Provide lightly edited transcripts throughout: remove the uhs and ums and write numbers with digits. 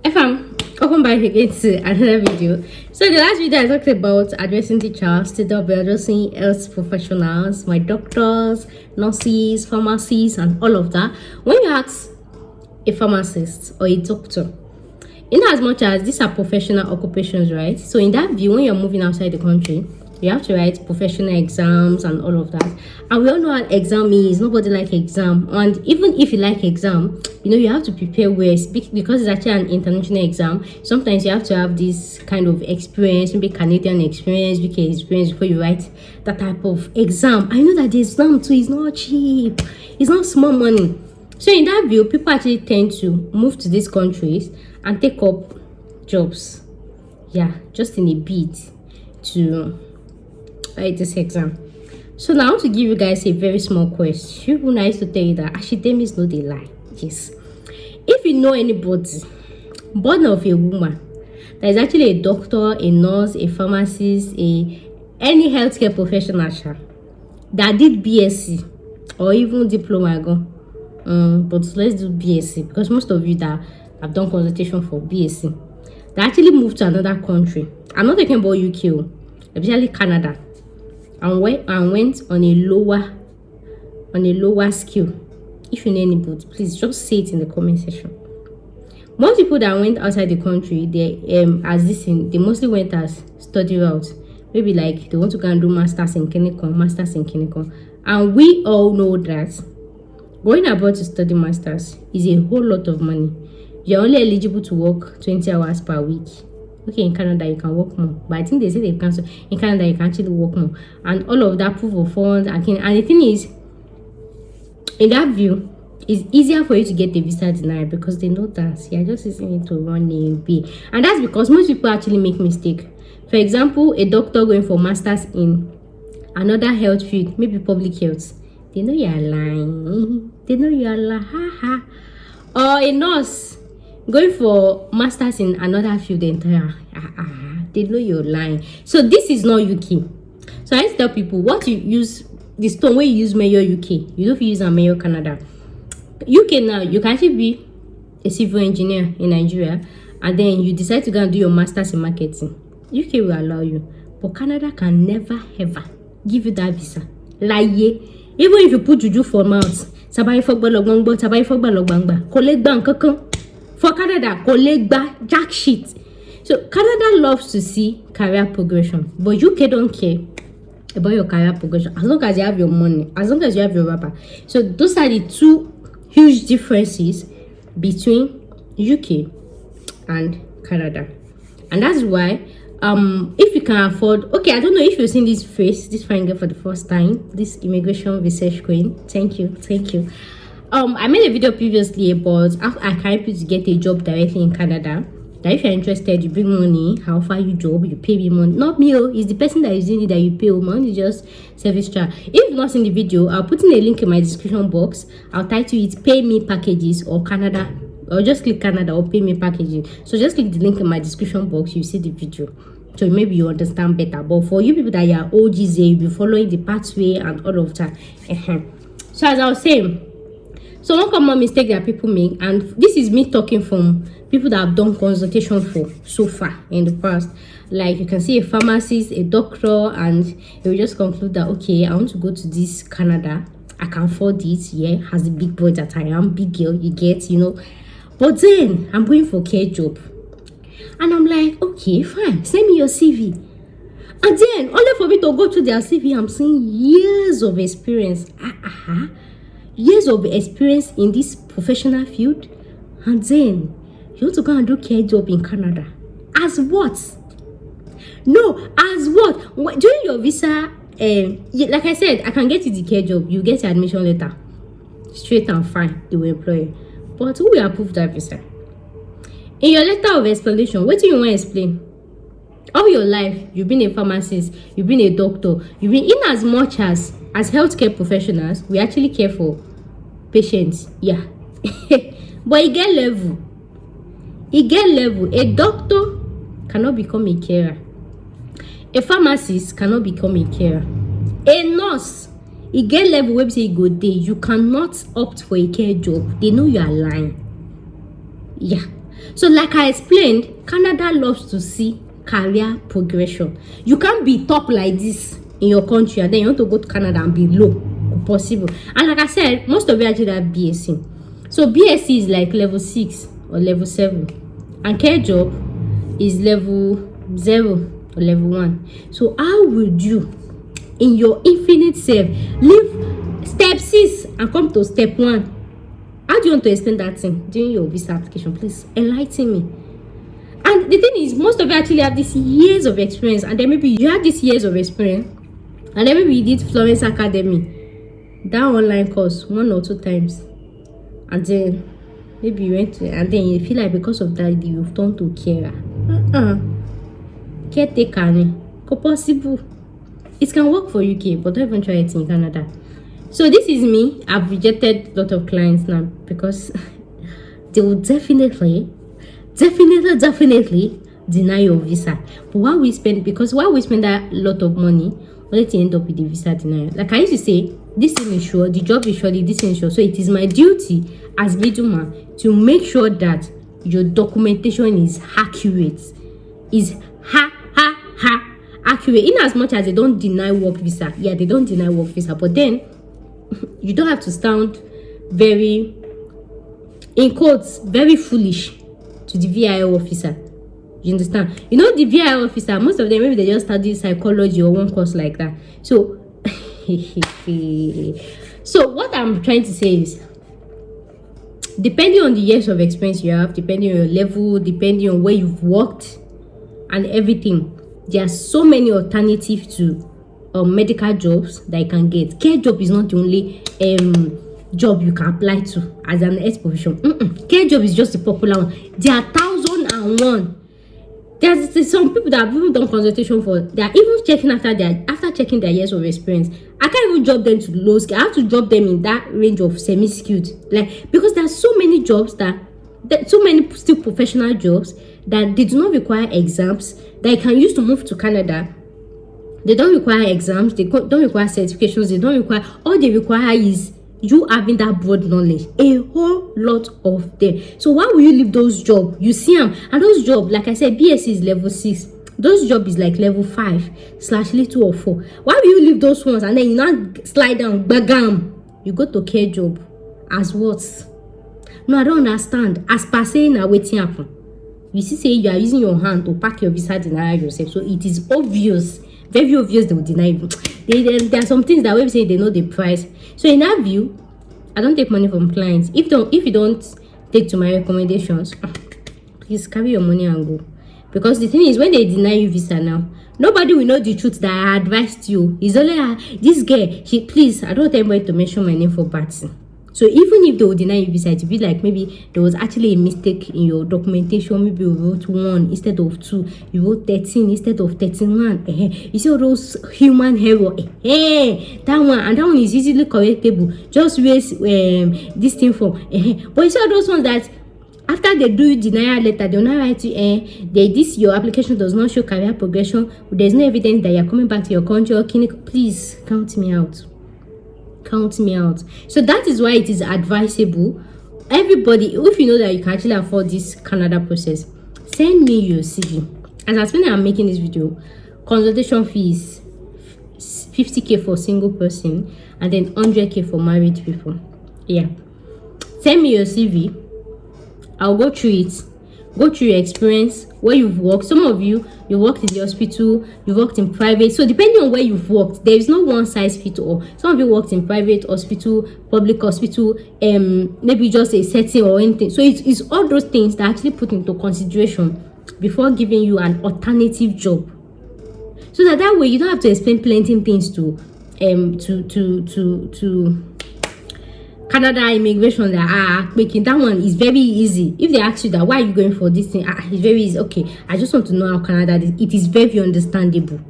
Welcome back again to another video. So the last video I talked about addressing teachers, today I'll be addressing health professionals, my doctors, nurses, pharmacists, and all of that. When you ask a pharmacist or a doctor, in as much as these are professional occupations, right? So in that view, when you're moving outside the country, you have to write professional exams and all of that. And we all know what exam is. Nobody likes exam. And even if you like exam, you have to prepare well because it's actually an international exam. Sometimes you have to have this kind of experience, maybe Canadian experience, UK experience before you write that type of exam. I know that the exam too is not cheap. It's not small money. So in that view, people actually tend to move to these countries and take up jobs. Yeah, just in a bid to write this exam. So now I want to give you guys a very small question. People used to tell you that academia is not a lie. Yes. If you know anybody born of a woman that is actually a doctor, a nurse, a pharmacist, any healthcare professional that did BSc or even diploma, but let's do BSc because most of you that have done consultation for BSc, they actually moved to another country. I'm not talking about UK, especially Canada, and went on a lower skill. If you know anybody, please just say it in the comment section. Most people that went outside the country, they mostly went as study route. Maybe like they want to go and do masters in clinical, and we all know that going abroad to study masters is a whole lot of money. You're only eligible to work 20 hours per week. Okay, in Canada you can work more, but I think they say they cancel. In Canada you can actually work more, and all of that proof of funds. And the thing is, in that view, it's easier for you to get the visa denied because they know that you're just using it to run A and B, and that's because most people actually make mistake. For example, a doctor going for masters in another health field, maybe public health, they know you're lying. They know you're lying. Or a nurse going for masters in another field entirely, they know you're lying. So this is not UK. So I used to tell people, what you use, the stone where you use mayor UK, you don't use a mayor Canada. UK now, you can actually be a civil engineer in Nigeria, and then you decide to go and do your masters in marketing. UK will allow you, but Canada can never ever give you that visa. Lie, even if you put juju for mouth, for Canada, jack shit. So Canada loves to see career progression, but UK don't care about your career progression as long as you have your money, as long as you have your rapper. So those are the two huge differences between UK and Canada, and that's why if you can afford, okay, I don't know if you've seen this fine girl for the first time, this immigration research queen. Thank you. I made a video previously about how I can help you to get a job directly in Canada. That if you're interested, you bring money, I'll offer you job, you pay me money. Not me, it's the person that is doing it that you pay. Money is just service charge. If you've not seen the video, I'll put in a link in my description box. I'll title it Pay Me Packages or Canada, or just click Canada or Pay Me Packages. So just click the link in my description box, you see the video. So maybe you understand better. But for you people that are OGs, you'll be following the pathway and all of that. So as I was saying, so one common mistake that people make, and this is me talking from people that have done consultation for so far in the past. Like you can see a pharmacist, a doctor, and they will just conclude that, okay, I want to go to this Canada. I can afford it, yeah, as the big boy that I am, big girl, you get, But then I'm going for care job. And I'm like, okay, fine, send me your CV. And then, only for me to go to their CV, I'm seeing years of experience. Years of experience in this professional field. And then, you want to go and do care job in Canada. As what? No, as what? During your visa, like I said, I can get you the care job. You get your admission letter. Straight and fine, they will employ you. But who will approve that visa? In your letter of explanation, what do you want to explain? All your life, you've been a pharmacist, you've been a doctor, you've been in as much as healthcare professionals, we actually care for patients. Yeah. But it get level. A doctor cannot become a carer. A pharmacist cannot become a carer. A nurse, it get level where say go day. You cannot opt for a care job. They know you are lying. Yeah. So like I explained, Canada loves to see career progression. You can't be top like this in your country and then you want to go to Canada and be low. Possible. And like I said, most of you actually have BSc. So BSc is like level 6 or level 7. And care job is level 0 or level 1. So how would you, in your infinite self, leave step 6 and come to step 1? How do you want to explain that thing during your visa application? Please enlighten me. And the thing is, most of you actually have these years of experience, and then maybe you have these years of experience, and then maybe you did Florence Academy, that online course 1 or 2 times, and then maybe you went to, and then you feel like because of that you've turned to carer. Caretaker, possible. It can work for UK, but don't even try it in Canada. So this is me. I've rejected a lot of clients now because they will definitely deny your visa. But while we spend that lot of money, we'll let you end up with the visa denial. Like I used to say, this thing is sure, the job is surely, this is sure. So it is my duty as middleman to make sure that your documentation is accurate. Accurate. In as much as they don't deny work visa. Yeah, they don't deny work visa. But then you don't have to sound very, in quotes, very foolish to the VIO officer. You understand? You know, the VIO officer, most of them, maybe they just study psychology or one course like that. So so what I'm trying to say is, depending on the years of experience you have, depending on your level, depending on where you've worked and everything, there are so many alternatives to medical jobs that you can get. Care job is not the only job you can apply to as an ex profession. Care job is just a popular one. There are 1,001. There's some people that have even done consultation for, they are even checking after checking their years of experience. I can't even drop them to low skill. I have to drop them in that range of semi-skilled, like, because there are so many jobs that so many still professional jobs that they do not require exams that you can use to move to Canada. They don't require exams, they don't require certifications, they don't require, all they require is you having that broad knowledge, a whole lot of them. So why will you leave those jobs? You see them, and those jobs, like I said, BSc is level 6, those jobs is like level 5/little or 4. Why will you leave those ones and then you now slide down, bagam, you go to care job as what? No, I don't understand. As per saying now, waiting happen. You see, say you are using your hand to pack your visa denial yourself, so it is obvious, very obvious they will deny you. There are some things that we say they know the price. So in that view, I don't take money from clients. If you don't take to my recommendations, please carry your money and go. Because the thing is, when they deny you visa now, nobody will know the truth that I advised you. It's only this girl. Please, I don't want anybody to mention my name for party. So even if they will deny you visa, it will be like maybe there was actually a mistake in your documentation. Maybe you wrote 1 instead of 2. You wrote 13 instead of 31. You see all those human error. That one, and that one is easily correctable. Just raise this thing from. But you see all those ones that after they do denial letter, they will not write you, this your application does not show career progression. There's no evidence that you're coming back to your country or clinic. Please count me out. Count me out. So that is why it is advisable, everybody, if you know that you can actually afford this Canada process, send me your CV. As I explained, I'm making this video, consultation fees 50k for single person and then 100k for married people. Yeah, send me your CV. I'll go through it, go through your experience, where you've worked. Some of you worked in the hospital, you worked in private. So depending on where you've worked, there is no one size fit all. Some of you worked in private hospital, public hospital, maybe just a setting or anything. So it's all those things that actually put into consideration before giving you an alternative job. So that way you don't have to explain plenty things to Canada immigration that making that one is very easy. If they ask you that why are you going for this thing, it's very easy. Okay, I just want to know how Canada is. It is very understandable.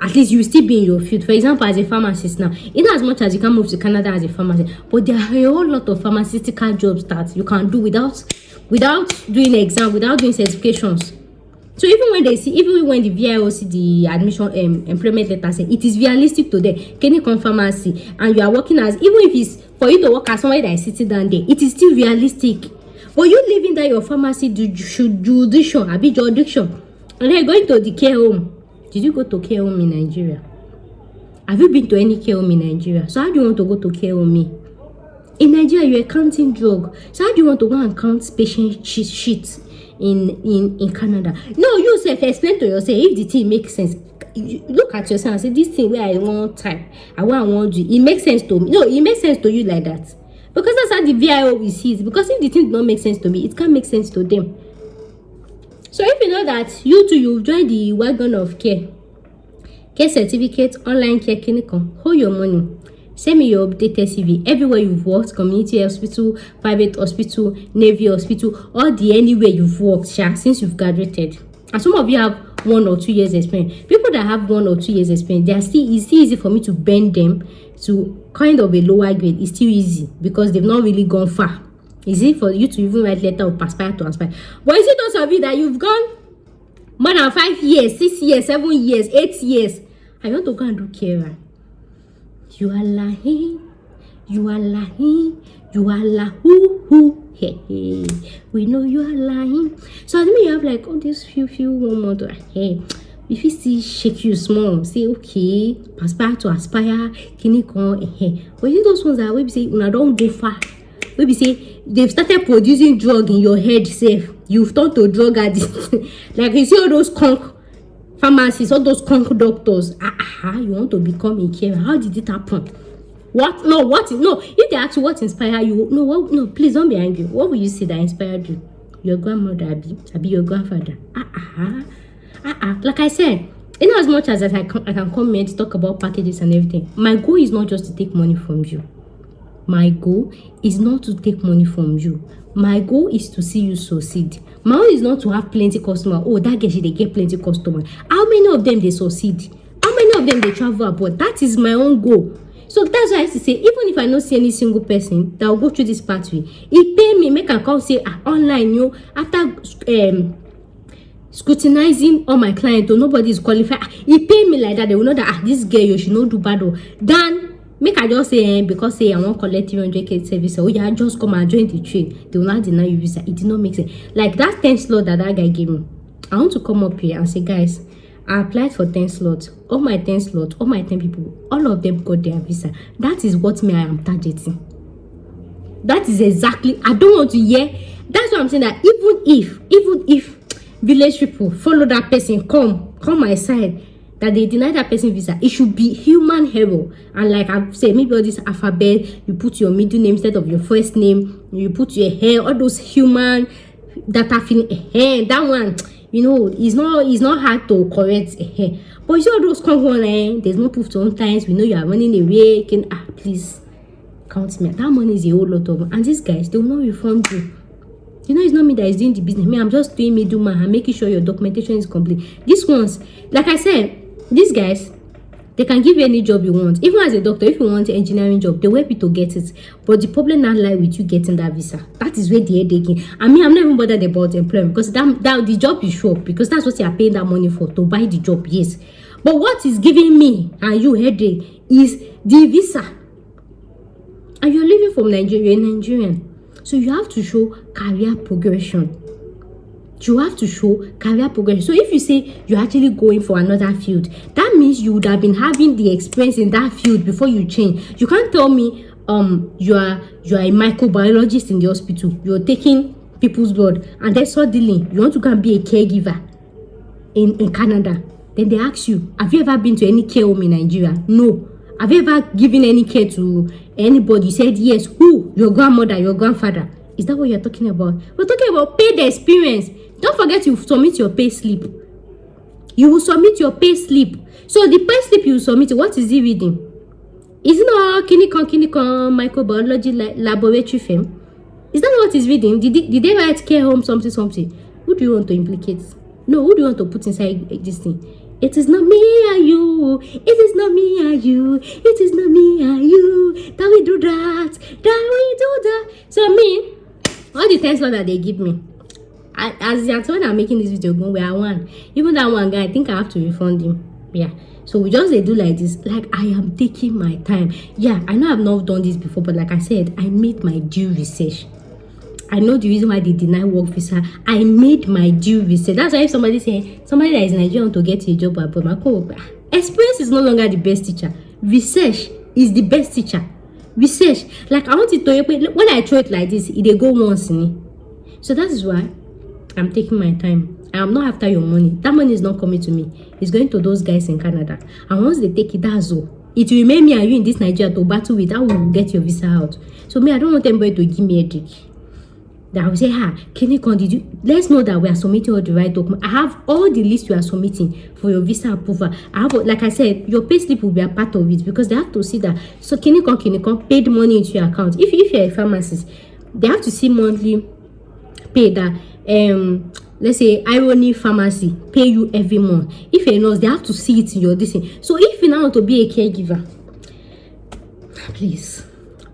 At least you still be in your field. For example, as a pharmacist now, in as much as you can move to Canada as a pharmacist, but there are a whole lot of pharmaceutical jobs that you can do without doing exam, without doing certifications. So even when the VIO see the admission employment letter say it is realistic to them, can you come pharmacy and you are working as, even if it's for you to work as somebody that is sitting down there, it is still realistic. But you leaving that your pharmacy jurisdiction, and then going to the care home. Did you go to care home in Nigeria? Have you been to any care home in Nigeria? So how do you want to go to care home? In Nigeria, you're counting drug. So how do you want to go and count patient shit in Canada? No, you self explain to yourself if the thing makes sense. You look at yourself and say, this thing where I want time, I want to do, it makes sense to me. No, it makes sense to you like that. Because that's how the VIO will see it. Because if the thing don't make sense to me, it can't make sense to them. So if you know that you too, you've joined the wagon of care certificate, online care, clinical, hold your money. Send me your updated CV. Everywhere you've worked, community hospital, private hospital, Navy hospital, or anywhere you've worked, since you've graduated. And some of you have 1 or 2 years experience. People that have 1 or 2 years experience, it's still easy for me to bend them to kind of a lower grade. It's still easy because they've not really gone far. It's easy for you to even write letter of aspire to aspire. But is it those of you that you've gone more than 5 years, 6 years, 7 years, 8 years, I want to go and do care? You are lying, you are lying, you are lying. Hey, we know you are lying. So I mean, you have like all these few 1 month. Hey, if you see shake you small, say okay, aspire to aspire, clinical. Hey, but you those ones that we say una don't go far. We say they've started producing drug in your head. Safe, you've turned to drug addict. Like you see all those conk pharmacists, all those conk doctors. You want to become a carer? How did it happen? What? No, what? No. If they ask you what inspired you, no, what? No, please don't be angry. What will you say that inspired you? Your grandmother, Abi your grandfather. Like I said, in as much as I can come here to talk about packages and everything, my goal is not just to take money from you. My goal is not to take money from you. My goal is to see you succeed. My goal is not to have plenty customers. Oh, that girl, they get plenty customers. How many of them they succeed? How many of them they travel abroad? That is my own goal. So that's why I used to say, even if I don't see any single person that will go through this pathway, it pay me, make a call, say, online, after scrutinizing all my clients, nobody is qualified. It pay me like that. They will know that, this girl, you should not do bad. Then, make I just say, because say I want collect 300k service, oh yeah, just come and join the trade. They will not deny you visa. It did not make sense. Like that 10 slot that guy gave me. I want to come up here and say, guys, I applied for 10 slots. All my 10 slots, all my 10 people, all of them got their visa. That is what I am targeting. That is exactly, I don't want to hear. That's what I'm saying, that even if village people follow that person, come my side, that they deny that person visa, it should be human error. And like I've said, maybe all this alphabet, you put your middle name instead of your first name, you put your hair, all those human data hair, that one, it's not hard to correct. But you see all those come there's no proof to own times. We know you are running away. Please count me. That money is a whole lot of money. And these guys, they will not refund you. It's not me that is doing the business. I'm just doing middleman and making sure your documentation is complete. These ones, like I said, these guys, they can give you any job you want. Even as a doctor, if you want an engineering job, they help you to get it. But the problem not lie with you getting that visa. That is where the headache is. I'm not even bothered about employment, because that the job is sure, because that's what you are paying that money for, to buy the job, yes. But what is giving me and you headache is the visa. And you're living from Nigeria, you're Nigerian. So you have to show career progression. You have to show career progression. So if you say you're actually going for another field, that means you would have been having the experience in that field before you change. You can't tell me you are a microbiologist in the hospital, you're taking people's blood, and then suddenly you want to go and be a caregiver in Canada. Then they ask you, have you ever been to any care home in Nigeria? No. Have you ever given any care to anybody? You said yes. Who? Your grandmother, your grandfather. Is that what you're talking about? We're talking about paid experience. Don't forget to submit your pay slip. You will submit your pay slip. So the pay slip you submit, what is it reading? Is it not clinical microbiology laboratory firm? Is that what it's reading? Did they write care home something? Who do you want to implicate? No, who do you want to put inside this thing? It is not me and you. It is not me and you. It is not me and you. That we do that. So me, all the 10 slots that they give me, as the when I'm making this video, we are one. Even that one guy, I think I have to refund him. Yeah. So we just do like this. Like, I am taking my time. Yeah, I know I've not done this before, but like I said, I made my due research. I know the reason why they deny work visa. I made my due research. That's why if somebody that is Nigerian to get a job abroad, experience is no longer the best teacher. Research is the best teacher. Research, like I want it to, when I throw it like this, it go once in it. So that is why I'm taking my time. I am not after your money. That money is not coming to me. It's going to those guys in Canada. And once they take it, that's all. It will remain me and you in this Nigeria to battle with. How will get your visa out? So me, I don't want anybody to give me a dick. That I will say, Kenikon, did you? Let's know that we are submitting all the right documents. I have all the list you are submitting for your visa approval. I have, like I said, your payslip will be a part of it because they have to see that. So Kenikon paid money into your account. If you're a pharmacist, they have to see monthly pay that. Let's say Irony Pharmacy pay you every month. If you're a nurse, they have to see it in your distance. So if you now want to be a caregiver, please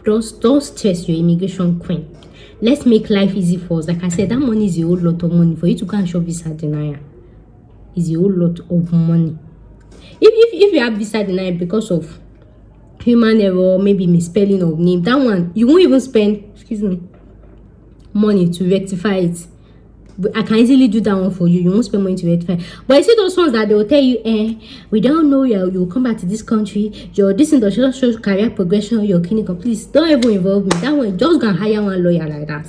don't stress your immigration queen. Let's make life easy for us. Like I said, that money is a whole lot of money for you to go and shop visa denial. Is a whole lot of money. If you have visa denial because of human error, maybe misspelling of name, that one you won't even spend money to rectify it. I can easily do that one for you. You won't spend money to rectify. But you see those ones that they will tell you, we don't know you'll come back to this country. This industry shows career progression, your clinical. Please don't even involve me. That one, just gonna hire one lawyer like that.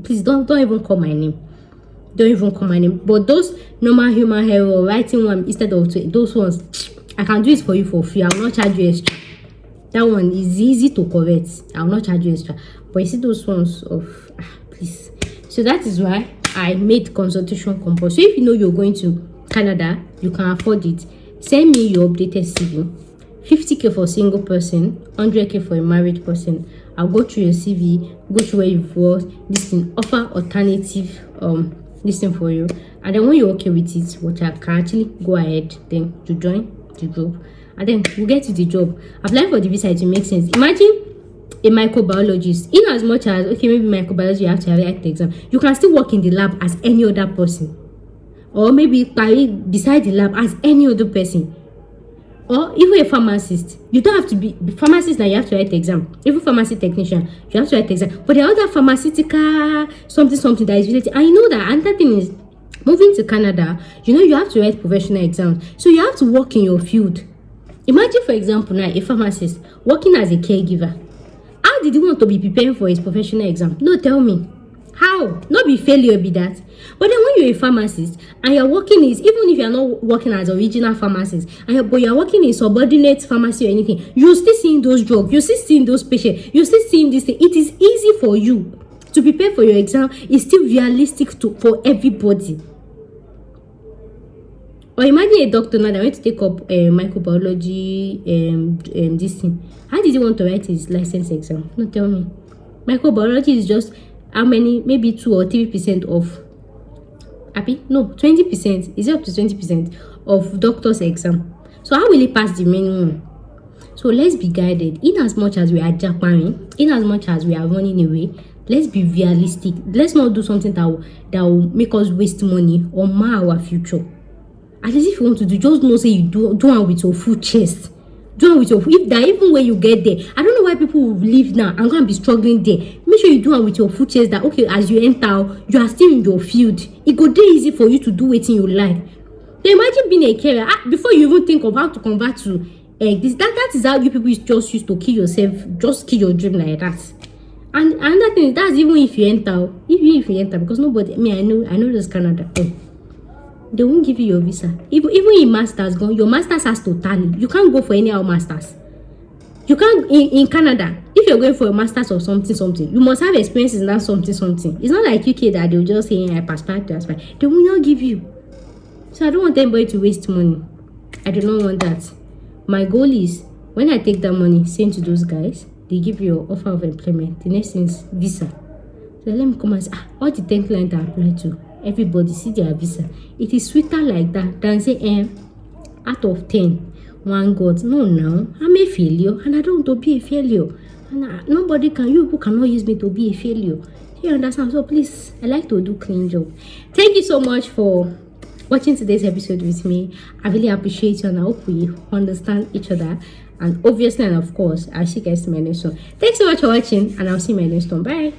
Please don't even call my name. Don't even call my name. But those normal human error, writing one instead of those ones, I can do it for you for free. I will not charge you extra. That one is easy to correct. I will not charge you extra. But you see those ones of please. So that is why I made consultation compulsory. So if you know you're going to Canada, you can afford it. Send me your updated CV. 50K for a single person, 100K for a married person. I'll go through your CV, go through where you've worked, offer alternative this thing for you. And then when you're okay with it, what I can actually go ahead then to join the group. And then we'll get to the job. Applying for the visa, it will make sense. Imagine a microbiologist, in as much as maybe microbiology you have to write the exam, you can still work in the lab as any other person, or maybe beside the lab as any other person. Or even a pharmacist, you don't have to be pharmacist that you have to write the exam. Even pharmacy technician, you have to write the exam. But there are other pharmaceutical something that is related. And you know that another thing is moving to Canada, you have to write professional exams, so you have to work in your field. Imagine, for example, now a pharmacist working as a caregiver. How did he want to be preparing for his professional exam? No, tell me. How? Not be failure be that. But then when you're a pharmacist and you're working even if you're not working as original pharmacist, but you're working in subordinate pharmacy or anything, you're still seeing those drugs, you're still seeing those patients, you're still seeing this thing. It is easy for you to prepare for your exam. It's still realistic for everybody. Or imagine a doctor now that went to take up microbiology this thing. How did he want to write his license exam? No, tell me. Microbiology is just how many? Maybe 2 or 3% of 20%. Is it up to 20% of doctor's exam? So how will he pass the main one? So let's be guided. In as much as we are Japaning, in as much as we are running away, let's be realistic. Let's not do something that will make us waste money or mar our future. At least if you want to do, just know say you do it with your full chest. Do it with your if that even when you get there. I don't know why people will leave now and go and be struggling there. Make sure you do it with your full chest, that okay, as you enter, you are still in your field. It go dey easy for you to do it in your life. So imagine being a carer before you even think of how to convert to this. That is how you people just used to kill yourself, just kill your dream like that. And another thing, that's even if you enter, because nobody, I know this Canada. They won't give you your visa. Even in masters, your masters has to tally. You can't go for any other masters. You can't in Canada. If you're going for a masters of something, you must have experiences in that something. It's not like UK that they'll just say I pass. They will not give you. So I don't want anybody to waste money. I do not want that. My goal is when I take that money, send to those guys, they give you an offer of employment. The next thing is visa. So let me come and say, all the 10 clients I apply to, everybody see their visa. It is sweeter like that than say, out of 10, 1 got. No, now I'm a failure and I don't want to be a failure. And you people cannot use me to be a failure. You understand? So please, I like to do clean job. Thank you so much for watching today's episode with me. I really appreciate you and I hope we understand each other. And obviously, and of course, I'll see you guys in my next one. Thanks so much for watching and I'll see you in my next one. Bye.